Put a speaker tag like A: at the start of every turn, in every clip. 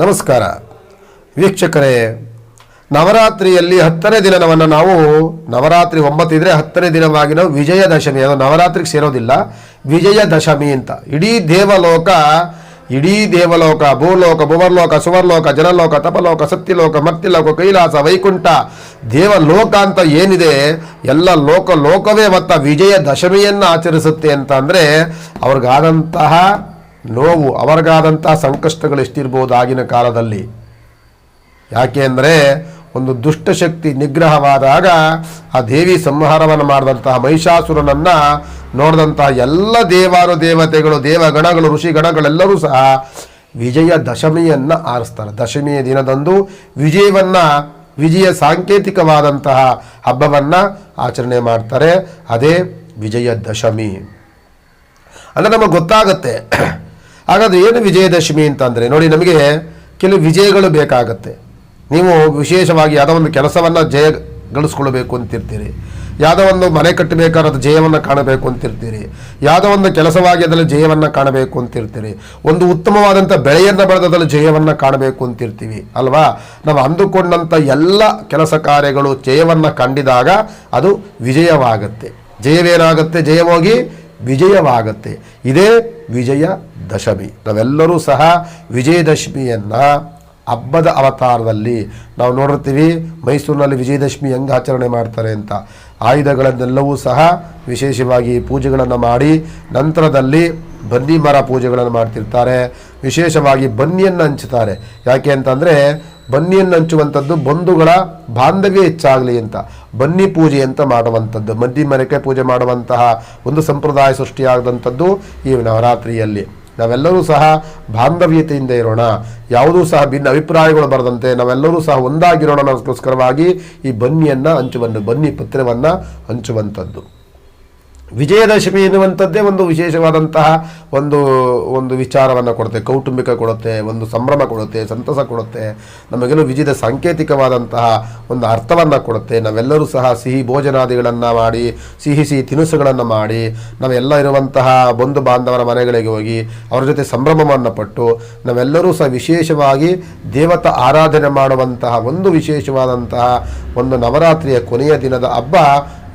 A: ನಮಸ್ಕಾರ ವೀಕ್ಷಕರೇ, ನವರಾತ್ರಿಯಲ್ಲಿ 10ನೇ ದಿನವನ್ನು ನಾವು ನವರಾತ್ರಿ 9 ಇದ್ದರೆ 10ನೇ ದಿನವಾಗಿ ನಾವು ವಿಜಯದಶಮಿ, ಅದು ನವರಾತ್ರಿಗೆ ಸೇರೋದಿಲ್ಲ, ವಿಜಯದಶಮಿ ಅಂತ ಇಡೀ ದೇವಲೋಕ ಭೂಲೋಕ ಭುವರ್ಲೋಕ ಸುವರ್ಲೋಕ ಜನಲೋಕ ತಪಲೋಕ ಸತ್ಯಲೋಕ ಮರ್ತ್ಯಲೋಕ ಕೈಲಾಸ ವೈಕುಂಠ ದೇವಲೋಕ ಅಂತ ಏನಿದೆ ಎಲ್ಲ ಲೋಕವೇ ಮತ್ತು ವಿಜಯದಶಮಿಯನ್ನು ಆಚರಿಸುತ್ತೆ ಅಂತ ಅಂದರೆ ಅವ್ರಿಗಾದಂತಹ ನೋವು, ಅವ್ರಿಗಾದಂತಹ ಸಂಕಷ್ಟಗಳು ಎಷ್ಟಿರ್ಬೋದು ಆಗಿನ ಕಾಲದಲ್ಲಿ. ಯಾಕೆ ಅಂದರೆ ಒಂದು ದುಷ್ಟಶಕ್ತಿ ನಿಗ್ರಹವಾದಾಗ ಆ ದೇವಿ ಸಂಹಾರವನ್ನು ಮಾಡಿದಂತಹ ಮಹಿಷಾಸುರನನ್ನು ನೋಡಿದಂತಹ ಎಲ್ಲ ದೇವತೆಗಳು ದೇವಗಣಗಳು ಋಷಿಗಣಗಳೆಲ್ಲರೂ ಸಹ ವಿಜಯದಶಮಿಯನ್ನು ಆರಿಸ್ತಾರೆ. ದಶಮಿಯ ದಿನದಂದು ವಿಜಯ ಸಾಂಕೇತಿಕವಾದಂತಹ ಹಬ್ಬವನ್ನು ಆಚರಣೆ ಮಾಡ್ತಾರೆ. ಅದೇ ವಿಜಯದಶಮಿ ಅಂದರೆ ನಮಗೆ ಗೊತ್ತಾಗುತ್ತೆ. ಹಾಗಾದರೆ ಏನು ವಿಜಯದಶಮಿ ಅಂತಂದರೆ, ನೋಡಿ, ನಮಗೆ ಕೆಲವು ವಿಜಯಗಳು ಬೇಕಾಗತ್ತೆ. ನೀವು ವಿಶೇಷವಾಗಿ ಯಾವುದೋ ಒಂದು ಕೆಲಸವನ್ನು ಜಯಗಳಿಸ್ಕೊಳ್ಬೇಕು ಅಂತಿರ್ತೀರಿ, ಯಾವುದೋ ಒಂದು ಮನೆ ಕಟ್ಟಬೇಕಾದ ಜಯವನ್ನು ಕಾಣಬೇಕು ಅಂತಿರ್ತೀರಿ, ಯಾವುದೋ ಒಂದು ಕೆಲಸವಾಗಿ ಅದರಲ್ಲಿ ಜಯವನ್ನು ಕಾಣಬೇಕು ಅಂತಿರ್ತೀರಿ, ಒಂದು ಉತ್ತಮವಾದಂಥ ಬೆಳೆಯನ್ನು ಬೆಳೆದದಲ್ಲಿ ಜಯವನ್ನು ಕಾಣಬೇಕು ಅಂತಿರ್ತೀವಿ ಅಲ್ವಾ. ನಾವು ಅಂದುಕೊಂಡಂಥ ಎಲ್ಲ ಕೆಲಸ ಕಾರ್ಯಗಳು ಜಯವನ್ನು ಕಂಡಿದಾಗ ಅದು ವಿಜಯವಾಗುತ್ತೆ. ಜಯವೇನಾಗುತ್ತೆ? ಜಯವಾಗಿ ವಿಜಯವಾಗುತ್ತೆ. ಇದೇ ವಿಜಯದಶಮಿ. ನಾವೆಲ್ಲರೂ ಸಹ ವಿಜಯದಶಮಿಯನ್ನು ಹಬ್ಬದ ಅವತಾರದಲ್ಲಿ ನಾವು ನೋಡಿರ್ತೀವಿ. ಮೈಸೂರಿನಲ್ಲಿ ವಿಜಯದಶಮಿ ಹೆಂಗೆ ಆಚರಣೆ ಮಾಡ್ತಾರೆ ಅಂತ ಆಯುಧಗಳನ್ನೆಲ್ಲವೂ ಸಹ ವಿಶೇಷವಾಗಿ ಪೂಜೆಗಳನ್ನು ಮಾಡಿ ನಂತರದಲ್ಲಿ ಬನ್ನಿ ಮರ ಪೂಜೆಗಳನ್ನು ಮಾಡ್ತಿರ್ತಾರೆ. ವಿಶೇಷವಾಗಿ ಬನ್ನಿಯನ್ನು ಹಂಚುತ್ತಾರೆ. ಯಾಕೆ ಅಂತಂದರೆ ಬನ್ನಿಯನ್ನು ಹಂಚುವಂಥದ್ದು ಬಂಧುಗಳ ಬಾಂಧವ್ಯ ಹೆಚ್ಚಾಗಲಿ ಅಂತ ಬನ್ನಿ ಪೂಜೆ ಅಂತ ಮಾಡುವಂಥದ್ದು, ಬನ್ನಿ ಮರಕ್ಕೆ ಪೂಜೆ ಮಾಡುವಂತಹ ಒಂದು ಸಂಪ್ರದಾಯ ಸೃಷ್ಟಿಯಾದಂಥದ್ದು ಈ ನವರಾತ್ರಿಯಲ್ಲಿ. ನಾವೆಲ್ಲರೂ ಸಹ ಬಾಂಧವ್ಯತೆಯಿಂದ ಇರೋಣ, ಯಾವುದೂ ಸಹ ಭಿನ್ನ ಅಭಿಪ್ರಾಯಗಳು ಬರದಂತೆ ನಾವೆಲ್ಲರೂ ಸಹ ಒಂದಾಗಿರೋಣ ಅನ್ನೋದಕ್ಕೋಸ್ಕರವಾಗಿ ಈ ಬನ್ನಿ ಪತ್ರವನ್ನು ಹಂಚುವಂಥದ್ದು. ವಿಜಯದಶಮಿ ಎನ್ನುವಂಥದ್ದೇ ಒಂದು ವಿಶೇಷವಾದಂತಹ ಒಂದು ವಿಚಾರವನ್ನು ಕೊಡುತ್ತೆ, ಕೌಟುಂಬಿಕ ಕೊಡುತ್ತೆ, ಒಂದು ಸಂಭ್ರಮ ಕೊಡುತ್ತೆ, ಸಂತಸ ಕೊಡುತ್ತೆ, ನಮಗೆಲ್ಲೂ ವಿಜಯದ ಸಾಂಕೇತಿಕವಾದಂತಹ ಒಂದು ಅರ್ಥವನ್ನು ಕೊಡುತ್ತೆ. ನಾವೆಲ್ಲರೂ ಸಹ ಸಿಹಿ ಭೋಜನಾದಿಗಳನ್ನು ಮಾಡಿ, ಸಿಹಿ ತಿನಿಸುಗಳನ್ನು ಮಾಡಿ, ನಾವೆಲ್ಲ ಇರುವಂತಹ ಬಂಧು ಬಾಂಧವರ ಮನೆಗಳಿಗೆ ಹೋಗಿ ಅವರ ಜೊತೆ ಸಂಭ್ರಮವನ್ನು ಪಟ್ಟು ನಾವೆಲ್ಲರೂ ಸಹ ವಿಶೇಷವಾಗಿ ದೇವತಾ ಆರಾಧನೆ ಮಾಡುವಂತಹ ಒಂದು ವಿಶೇಷವಾದಂತಹ ಒಂದು ನವರಾತ್ರಿಯ ಕೊನೆಯ ದಿನದ ಹಬ್ಬ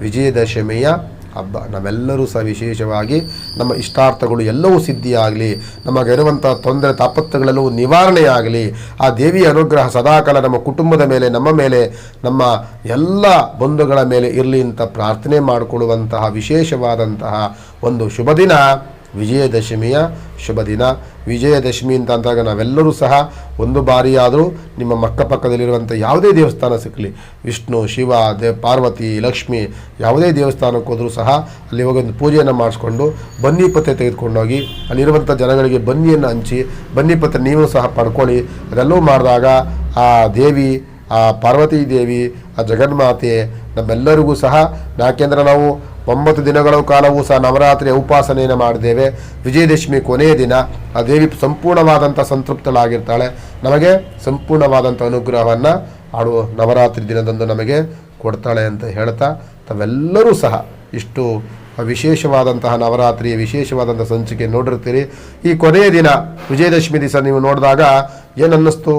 A: ವಿಜಯದಶಮಿಯ ಹಬ್ಬ. ನಾವೆಲ್ಲರೂ ಸಹ ವಿಶೇಷವಾಗಿ ನಮ್ಮ ಇಷ್ಟಾರ್ಥಗಳು ಎಲ್ಲವೂ ಸಿದ್ಧಿಯಾಗಲಿ, ನಮಗಿರುವಂಥ ತೊಂದರೆ ತಾಪತ್ರಗಳೆಲ್ಲವೂ ನಿವಾರಣೆಯಾಗಲಿ, ಆ ದೇವಿಯ ಅನುಗ್ರಹ ಸದಾಕಾಲ ನಮ್ಮ ಕುಟುಂಬದ ಮೇಲೆ, ನಮ್ಮ ಮೇಲೆ, ನಮ್ಮ ಎಲ್ಲ ಬಂಧುಗಳ ಮೇಲೆ ಇರಲಿ ಅಂತ ಪ್ರಾರ್ಥನೆ ಮಾಡಿಕೊಳ್ಳುವಂತಹ ವಿಶೇಷವಾದಂತಹ ಒಂದು ಶುಭ ದಿನ ವಿಜಯದಶಮಿಯ ಶುಭ ದಿನ. ವಿಜಯದಶಮಿ ಅಂತ ಅಂದಾಗ ನಾವೆಲ್ಲರೂ ಸಹ ಒಂದು ಬಾರಿಯಾದರೂ ನಿಮ್ಮ ಅಕ್ಕಪಕ್ಕದಲ್ಲಿರುವಂಥ ಯಾವುದೇ ದೇವಸ್ಥಾನ ಸಿಕ್ಕಲಿ, ವಿಷ್ಣು ಶಿವ ಪಾರ್ವತಿ ಲಕ್ಷ್ಮಿ ಯಾವುದೇ ದೇವಸ್ಥಾನಕ್ಕೆ ಹೋದರೂ ಸಹ ಅಲ್ಲಿ ಹೋಗಿ ಒಂದು ಪೂಜೆಯನ್ನು ಮಾಡಿಸ್ಕೊಂಡು ಬನ್ನಿ ಪತ್ರೆ ತೆಗೆದುಕೊಂಡೋಗಿ ಅಲ್ಲಿರುವಂಥ ಜನಗಳಿಗೆ ಬನ್ನಿಯನ್ನು ಹಂಚಿ ಬನ್ನಿ ಪತ್ರೆ ನೀವು ಸಹ ಪಡ್ಕೊಳ್ಳಿ. ಅದೆಲ್ಲವೂ ಮಾಡಿದಾಗ ಆ ದೇವಿ, ಆ ಪಾರ್ವತಿ ದೇವಿ, ಆ ಜಗನ್ಮಾತೆ ನಮ್ಮೆಲ್ಲರಿಗೂ ಸಹ, ಯಾಕೆಂದರೆ ನಾವು 9 ದಿನಗಳ ಕಾಲವೂ ಸಹ ನವರಾತ್ರಿಯ ಉಪಾಸನೆಯನ್ನು ಮಾಡಿದ್ದೇವೆ. ವಿಜಯದಶಮಿ ಕೊನೆಯ ದಿನ ಆ ದೇವಿ ಸಂಪೂರ್ಣವಾದಂಥ ಸಂತೃಪ್ತಳಾಗಿರ್ತಾಳೆ, ನಮಗೆ ಸಂಪೂರ್ಣವಾದಂಥ ಅನುಗ್ರಹವನ್ನು ಆಡುವ ನವರಾತ್ರಿ ದಿನದಂದು ನಮಗೆ ಕೊಡ್ತಾಳೆ ಅಂತ ಹೇಳ್ತಾ ತಾವೆಲ್ಲರೂ ಸಹ ಇಷ್ಟು ವಿಶೇಷವಾದಂತಹ ನವರಾತ್ರಿಯ ವಿಶೇಷವಾದಂಥ ಸಂಚಿಕೆ ನೋಡಿರ್ತೀರಿ. ಈ ಕೊನೆಯ ದಿನ ವಿಜಯದಶಮಿ ದಿವಸ ನೀವು ನೋಡಿದಾಗ ಏನು ಅನ್ನಿಸ್ತು,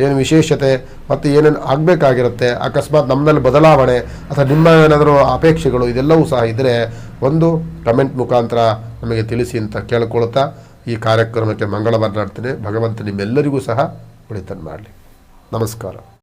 A: ಏನು ವಿಶೇಷತೆ ಮತ್ತು ಏನೇನು ಆಗಬೇಕಾಗಿರುತ್ತೆ, ಅಕಸ್ಮಾತ್ ನಮ್ಮಲ್ಲಿ ಬದಲಾವಣೆ ಅಥವಾ ನಿಮ್ಮ ಏನಾದರೂ ಅಪೇಕ್ಷೆಗಳು ಇದೆಲ್ಲವೂ ಸಹ ಇದ್ದರೆ ಒಂದು ಕಮೆಂಟ್ ಮುಖಾಂತರ ನಮಗೆ ತಿಳಿಸಿ ಅಂತ ಕೇಳಿಕೊಳ್ತಾ ಈ ಕಾರ್ಯಕ್ರಮಕ್ಕೆ ಮಂಗಳವನ್ನು ಮಾಡ್ತೇನೆ. ಭಗವಂತ ನಿಮ್ಮೆಲ್ಲರಿಗೂ ಸಹ ಒಳಿತನ್ನು ಮಾಡಲಿ. ನಮಸ್ಕಾರ.